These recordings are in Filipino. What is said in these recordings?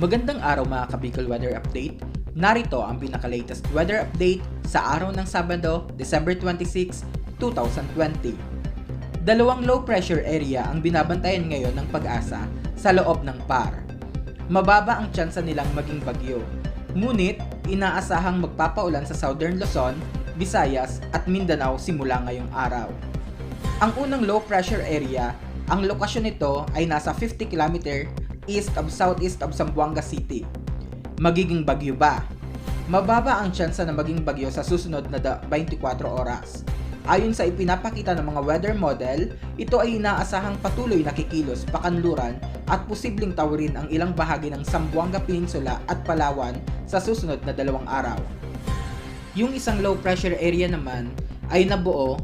Magandang araw mga ka-Bicol Weather Update. Narito ang pinaka-latest weather update sa araw ng Sabado, December 26, 2020. Dalawang low pressure area ang binabantayan ngayon ng Pag-asa sa loob ng PAR. Mababa ang tsansa nilang maging bagyo. Ngunit, inaasahang magpapaulan sa Southern Luzon, Visayas at Mindanao simula ngayong araw. Ang unang low pressure area, ang lokasyon nito ay nasa 50 km east of southeast of Zamboanga City. Magiging bagyo ba? Mababa ang tsansa na maging bagyo sa susunod na 24 oras. Ayon sa ipinapakita ng mga weather model, ito ay inaasahang patuloy na kikilos, pakanluran at posibleng tawirin ang ilang bahagi ng Zamboanga Peninsula at Palawan sa susunod na 2 araw. Yung isang low pressure area naman ay nabuo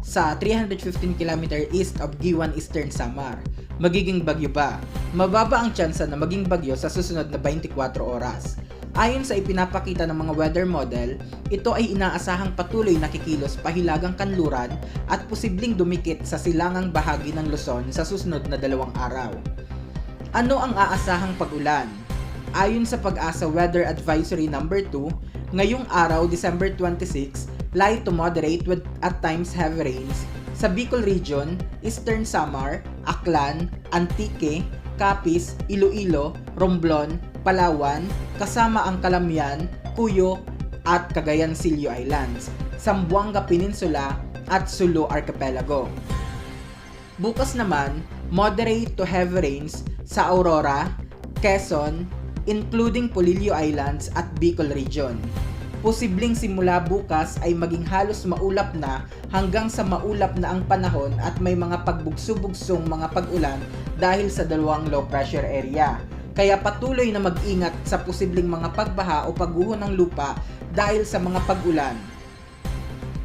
sa 315 km east of Giwan, Eastern Samar. Magiging bagyo ba? Mababa ang tsansa na maging bagyo sa susunod na 24 oras. Ayon sa ipinapakita ng mga weather model, ito ay inaasahang patuloy na kikilos pahilagang kanluran at posibleng dumikit sa silangang bahagi ng Luzon sa susunod na 2 araw. Ano ang aasahang pag-ulan? Ayon sa Pag-asa Weather Advisory number 2, ngayong araw December 26, light to moderate with at times heavy rains sa Bicol Region, Eastern Samar, Aklan, Antique, Capiz, Iloilo, Romblon, Palawan, kasama ang Calamian, Cuyo at Cagayan Silio Islands, Zamboanga Peninsula at Sulu Archipelago. Bukas naman, moderate to heavy rains sa Aurora, Quezon, including Polillo Islands at Bicol Region. Posibleng simula bukas ay maging halos maulap na hanggang sa maulap na ang panahon at may mga pagbugso-bugsong mga pag-ulan dahil sa dalawang low pressure area. Kaya patuloy na mag-ingat sa posibleng mga pagbaha o pagguho ng lupa dahil sa mga pag-ulan.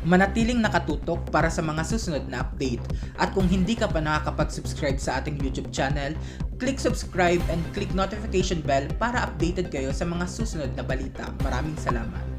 Manatiling nakatutok para sa mga susunod na update. At kung hindi ka pa nakakapag-subscribe sa ating YouTube channel, click subscribe and click notification bell para updated kayo sa mga susunod na balita. Maraming salamat.